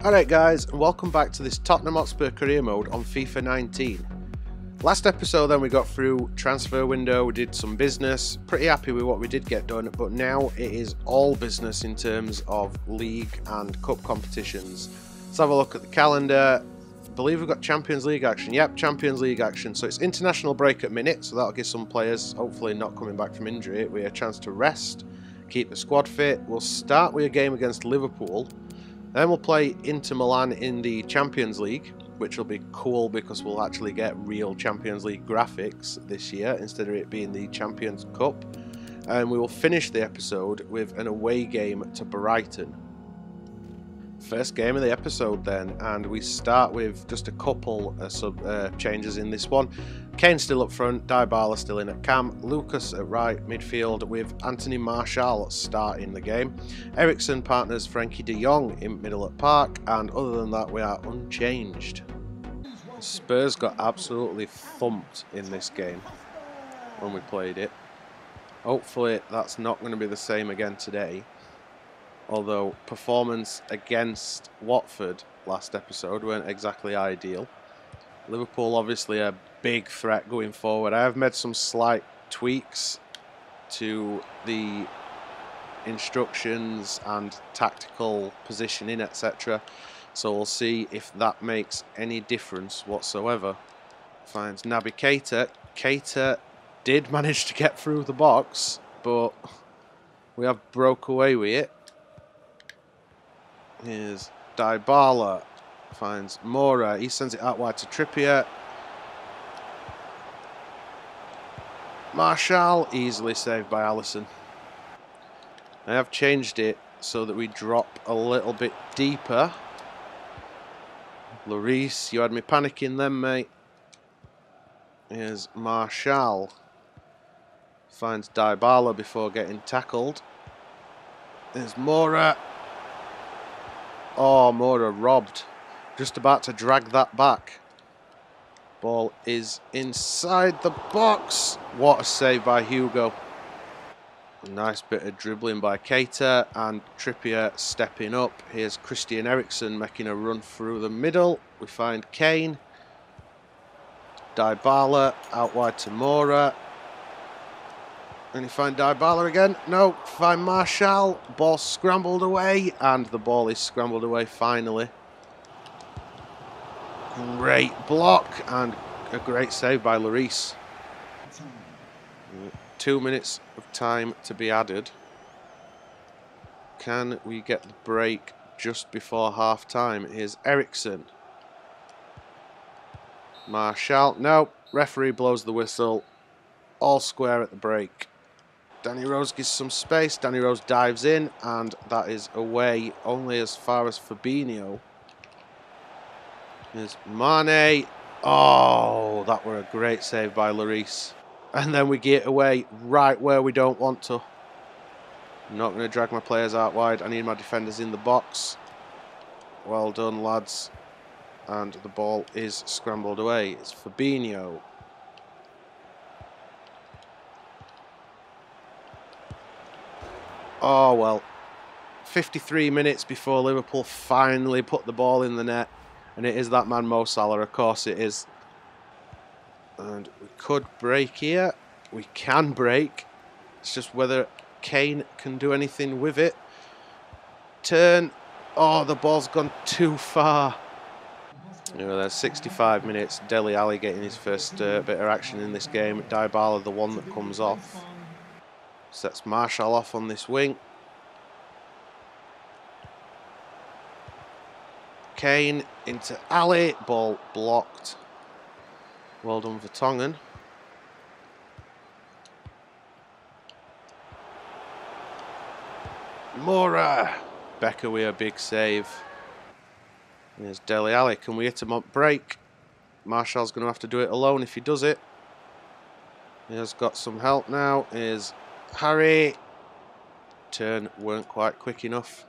Alright guys, and welcome back to this Tottenham Hotspur career mode on FIFA 19. Last episode then we got through transfer window, we did some business, pretty happy with what we did get done, but now it is all business in terms of league and cup competitions. Let's have a look at the calendar. I believe we've got Champions League action. Yep, Champions League action. So it's international break at minute, so that'll give some players, hopefully not coming back from injury, we a chance to rest, keep the squad fit. We'll start with a game against Liverpool. Then we'll play Inter Milan in the Champions League, which will be cool because we'll actually get real Champions League graphics this year instead of it being the Champions Cup. And we will finish the episode with an away game to Brighton. First game of the episode then, and we start with just a couple of changes in this one. Kane still up front, Dybala still in at cam, Lucas at right midfield with Anthony Martial starting the game. Eriksen partners Frankie de Jong in middle at park, and other than that we are unchanged. Spurs got absolutely thumped in this game when we played it. Hopefully that's not going to be the same again today. Although performance against Watford last episode weren't exactly ideal. Liverpool obviously a big threat going forward. I have made some slight tweaks to the instructions and tactical positioning, etc. So we'll see if that makes any difference whatsoever. Finds Naby Keita. Keita did manage to get through the box, but we have broke away with it. Here's Dybala, finds Mora, he sends it out wide to Trippier. Martial, easily saved by Alisson. I have changed it so that we drop a little bit deeper. Lloris, you had me panicking then, mate. Here's Martial, finds Dybala before getting tackled. There's Mora. Oh, Mora robbed. Just about to drag that back. Ball is inside the box. What a save by Hugo. A nice bit of dribbling by Keita and Trippier stepping up. Here's Christian Eriksen making a run through the middle. We find Kane. Dybala out wide to Mora. And you find Dybala again. No, find Martial. Ball scrambled away, and the ball is scrambled away finally. Great block and a great save by Lloris. 2 minutes of time to be added. Can we get the break just before half time? Here's Eriksen. Martial. No, referee blows the whistle. All square at the break. Danny Rose gives some space, Danny Rose dives in, and that is away only as far as Fabinho. There's Mane. Oh, that were a great save by Lloris. And then we get away right where we don't want to. I'm not going to drag my players out wide, I need my defenders in the box. Well done, lads. And the ball is scrambled away. It's Fabinho. Oh well, 53 minutes before Liverpool finally put the ball in the net, and it is that man Mo Salah, of course it is. And we could break here, we can break, it's just whether Kane can do anything with it. Turn, oh the ball's gone too far. You know, there's 65 minutes, Dele Alli getting his first bit of action in this game, Dybala the one that comes off. Sets Martial off on this wing. Kane into Ali. Ball blocked. Well done for Tongan. Mora. Becker with a big save. There's Dele Alli. Can we hit him on break? Martial's going to have to do it alone if he does it. He has got some help now. Here's Harry. Turn weren't quite quick enough.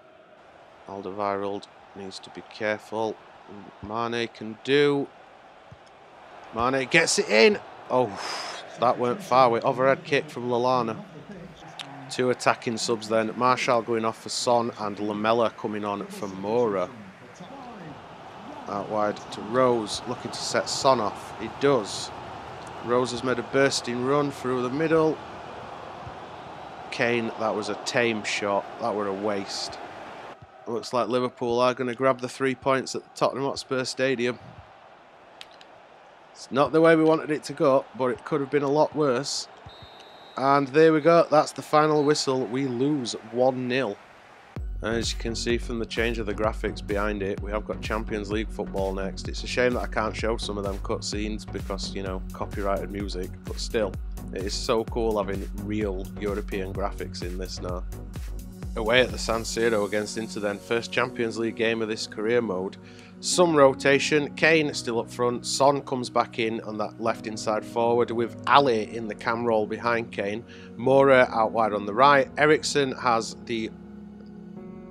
Alderweireld needs to be careful. Mane can do. Mane gets it in. Oh, that weren't far away. Overhead kick from Lallana. Two attacking subs then. Martial going off for Son and Lamella coming on for Mora. Out wide to Rose, looking to set Son off. He does. Rose has made a bursting run through the middle. Kane, that was a tame shot. That were a waste. Looks like Liverpool are going to grab the 3 points at the Tottenham Hotspur Stadium. It's not the way we wanted it to go, but it could have been a lot worse. And there we go. That's the final whistle. We lose 1-0. As you can see from the change of the graphics behind it, we have got Champions League football next. It's a shame that I can't show some of them cutscenes because, you know, copyrighted music, but still, it is so cool having real European graphics in this now. Away at the San Siro against Inter then, first Champions League game of this career mode. Some rotation, Kane still up front, Son comes back in on that left inside forward with Ali in the cam roll behind Kane, Moura out wide on the right, Eriksen has the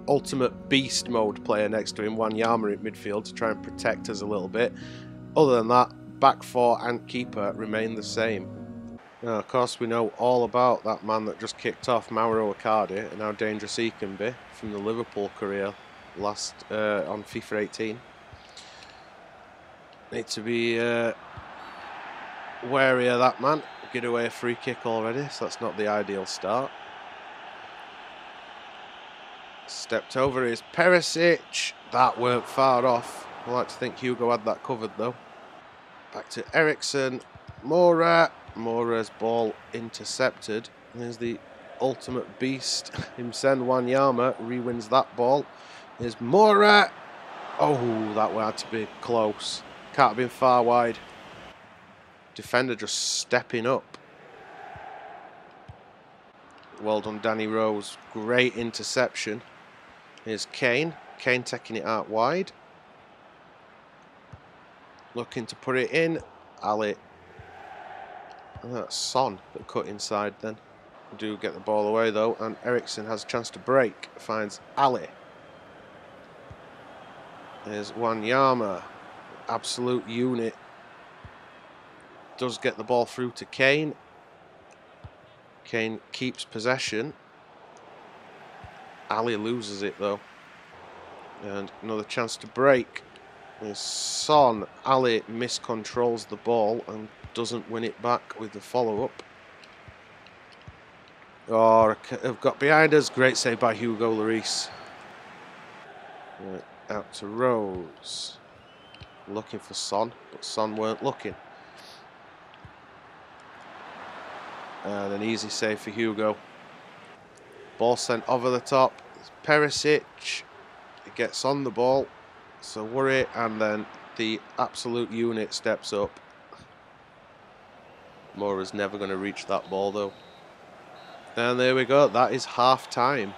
ultimate beast mode player next to him, Wanyama at midfield to try and protect us a little bit. Other than that, back four and keeper remain the same. Now, of course, we know all about that man that just kicked off, Mauro Icardi, and how dangerous he can be from the Liverpool career last on FIFA 18. Need to be wary of that man. Get away a free kick already, so that's not the ideal start. Stepped over is Perisic. That weren't far off. I like to think Hugo had that covered though. Back to Eriksen. Moura. Moura's ball intercepted. There's the ultimate beast. Himsen Wanyama re-wins that ball. There's Moura. Oh, that had to be close. Can't have been far wide. Defender just stepping up. Well done, Danny Rose. Great interception. Here's Kane. Kane taking it out wide. Looking to put it in. Ali. And that's Son that cut inside then. Do get the ball away though. And Eriksen has a chance to break. Finds Ali. There's Wanyama. Absolute unit. Does get the ball through to Kane. Kane keeps possession. Ali loses it though. And another chance to break. There's Son. Ali miscontrols the ball and doesn't win it back with the follow-up. Oh, have got behind us. Great save by Hugo Lloris. Right, out to Rose. Looking for Son, but Son weren't looking. And an easy save for Hugo. Ball sent over the top. It's Perisic. He gets on the ball. So worry, and then the absolute unit steps up. Moura's never going to reach that ball though. And there we go. That is half time.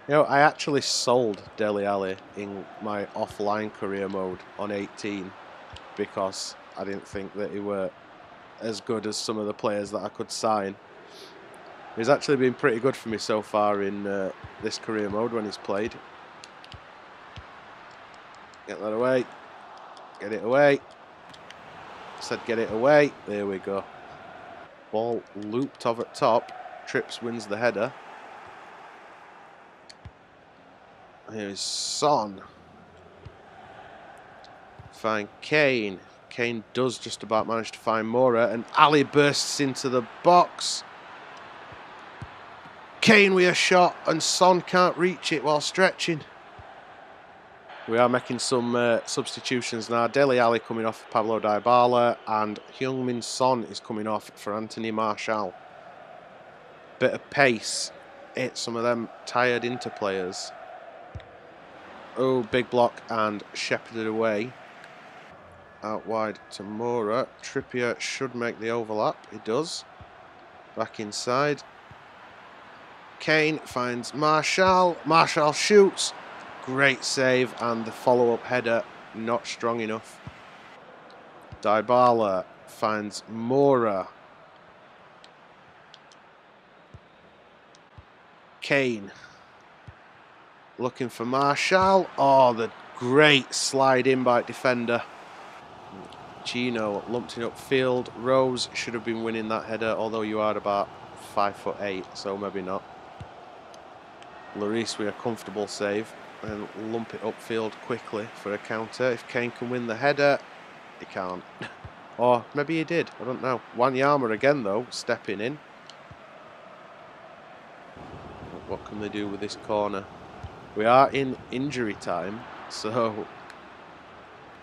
You know, I actually sold Dele Alli in my offline career mode on 18 because I didn't think that he were as good as some of the players that I could sign. He's actually been pretty good for me so far in this career mode when he's played. Get that away. Get it away. Said get it away. There we go. Ball looped off at top. Trips wins the header. Here's Son. Find Kane. Kane does just about manage to find Moura, and Ali bursts into the box. Kane with a shot, and Son can't reach it while stretching. We are making some substitutions now. Dele Alli coming off for Pablo Dybala, and Heung-min Son is coming off for Anthony Martial. Bit of pace. Hit some of them tired Inter players. Oh, big block and shepherded away. Out wide to Moura. Trippier should make the overlap. He does. Back inside. Kane finds Martial. Martial shoots. Great save, and the follow-up header not strong enough. Dybala finds Moura. Kane looking for Martial. Oh, the great slide in by defender. Gino lumped it upfield. Rose should have been winning that header, although you are about 5'8", so maybe not. Lloris with a comfortable save. and lump it upfield quickly for a counter. If Kane can win the header, he can't. Or maybe he did, I don't know. Wanyama again though, stepping in. What can they do with this corner? We are in injury time, so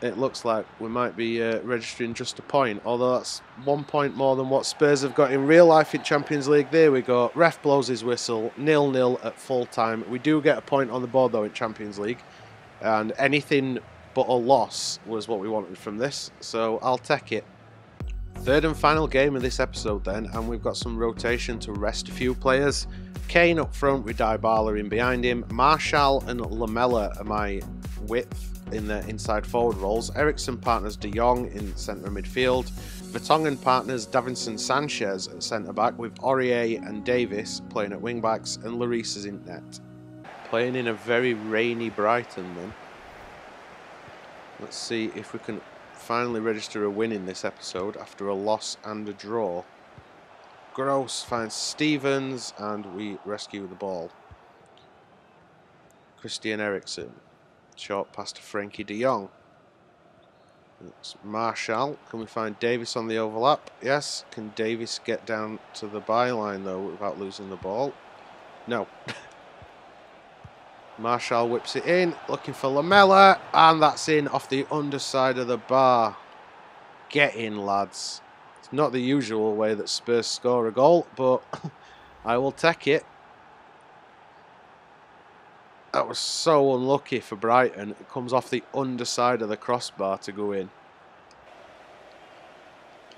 it looks like we might be registering just a point, although that's 1 point more than what Spurs have got in real life in Champions League. There we go. Ref blows his whistle. 0-0 at full time. We do get a point on the board though in Champions League, and anything but a loss was what we wanted from this, so I'll take it. Third and final game of this episode then, and we've got some rotation to rest a few players. Kane up front with Dybala in behind him. Martial and Lamela are my width in the inside forward roles. Eriksen partners De Jong in centre midfield. Vertonghen partners Davinson Sanchez at centre back, with Aurier and Davis playing at wing backs, and Lloris is in net. Playing in a very rainy Brighton then. Let's see if we can finally register a win in this episode after a loss and a draw. Gross finds Stevens and we rescue the ball. Christian Eriksen. Short pass to Frankie de Jong. It's Martial. Can we find Davis on the overlap? Yes. Can Davis get down to the byline though without losing the ball? No. Martial whips it in, looking for Lamela, and that's in off the underside of the bar. Get in, lads. It's not the usual way that Spurs score a goal, but I will take it. That was so unlucky for Brighton. It comes off the underside of the crossbar to go in.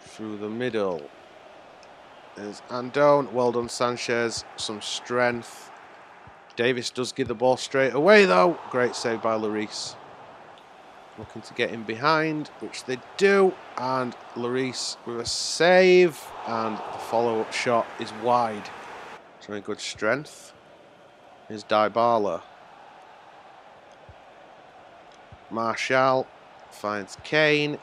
Through the middle. There's Andone. Well done, Sanchez. Some strength. Davis does give the ball straight away though. Great save by Lloris. Looking to get in behind, which they do. And Lloris with a save. And the follow-up shot is wide. Showing good strength. Here's Dybala. Martial finds Kane.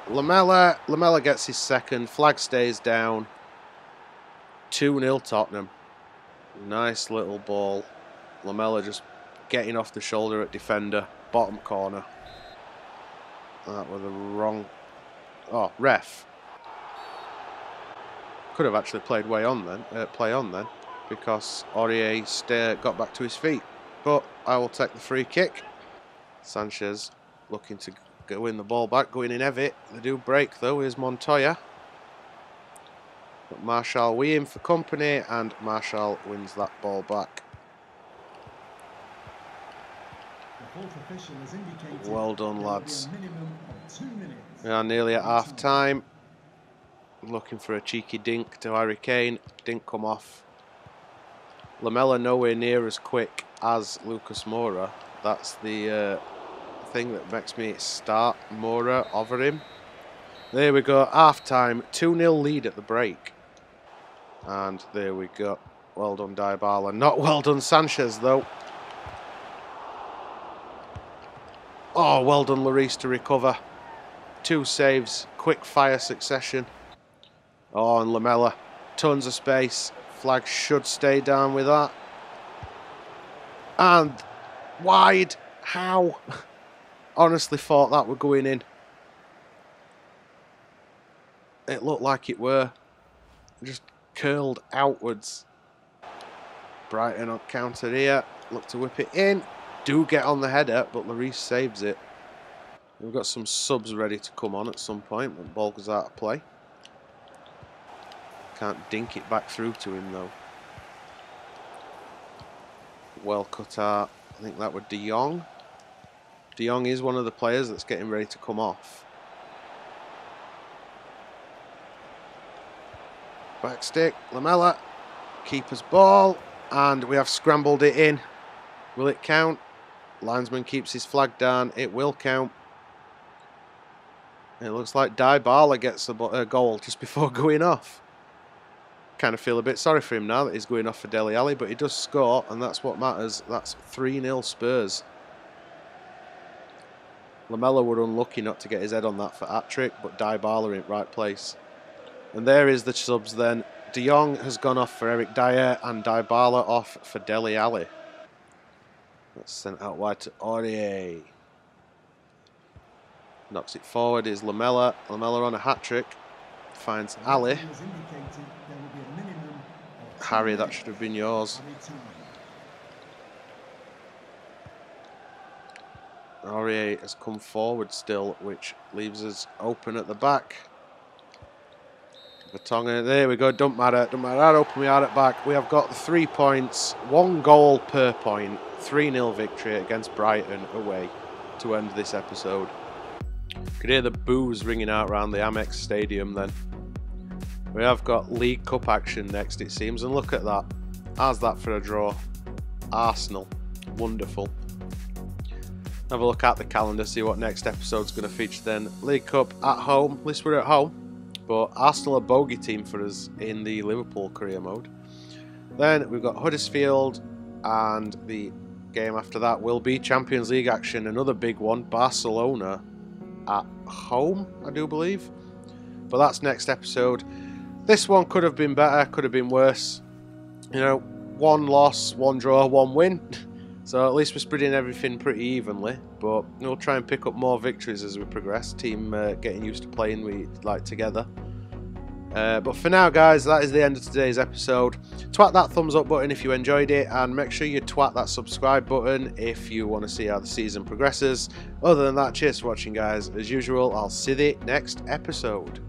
Lamela. Lamela gets his second. Flag stays down. 2-0 Tottenham. Nice little ball. Lamela just getting off the shoulder at defender. Bottom corner. That was the wrong... Oh, ref. Could have actually played play on then, because Aurier got back to his feet. But I will take the free kick. Sanchez looking to win the ball back, going in heavy. They do break though. Here's Montoya. But Martial we in for company, and Martial wins that ball back. Well done, lads. We are nearly at half time. Looking for a cheeky dink to Harry Kane. Didn't come off. Lamela nowhere near as quick as Lucas Moura. That's the thing that makes me start Moura over him. There we go, half time. 2-0 lead at the break. And there we go. Well done, Dybala. Not well done, Sanchez, though. Oh, well done, Lloris, to recover. 2 saves, quick fire succession. Oh, and Lamela. Tons of space. Flag should stay down with that. And wide. How? Honestly thought that were going in. It looked like it were. Just curled outwards. Brighton on counter here. Look to whip it in. Do get on the header, but Lloris saves it. We've got some subs ready to come on at some point when the ball goes out of play. Can't dink it back through to him though. Well cut out. I think that was De Jong. De Jong is one of the players that's getting ready to come off. Back stick, Lamela. Keeper's ball. And we have scrambled it in. Will it count? Linesman keeps his flag down. It will count. It looks like Dybala gets a goal just before going off. Kind of feel a bit sorry for him now that he's going off for Dele Alli, but he does score, and that's what matters. That's 3-0 Spurs. Lamela were unlucky not to get his head on that for hat-trick, but Dybala in right place. And there is the subs then. De Jong has gone off for Eric Dyer, and Dybala off for Dele Alli. That's sent out wide to Aurier. Knocks it forward is Lamela. Lamela on a hat-trick. Finds Ali. Harry, that should have been yours. Aurier has come forward still, which leaves us open at the back. Vertonghen, there we go, don't matter how open we are at back. We have got 3 points, 1 goal per point, 3-0 victory against Brighton away to end this episode. Could hear the boos ringing out around the Amex Stadium then. We have got League Cup action next, it seems, and look at that. How's that for a draw? Arsenal, wonderful. Have a look at the calendar, see what next episode's going to feature then. League Cup at home, at least we're at home. But Arsenal a bogey team for us in the Liverpool career mode. Then we've got Huddersfield, and the game after that will be Champions League action, another big one, Barcelona at home, I do believe. But that's next episode. This one could have been better, could have been worse. You know, 1 loss, 1 draw, 1 win. So at least we're spreading everything pretty evenly, but we'll try and pick up more victories as we progress. Team getting used to playing together. But for now, guys, that is the end of today's episode. Twat that thumbs up button if you enjoyed it, and make sure you twat that subscribe button if you want to see how the season progresses. Other than that, cheers for watching, guys. As usual, I'll see you next episode.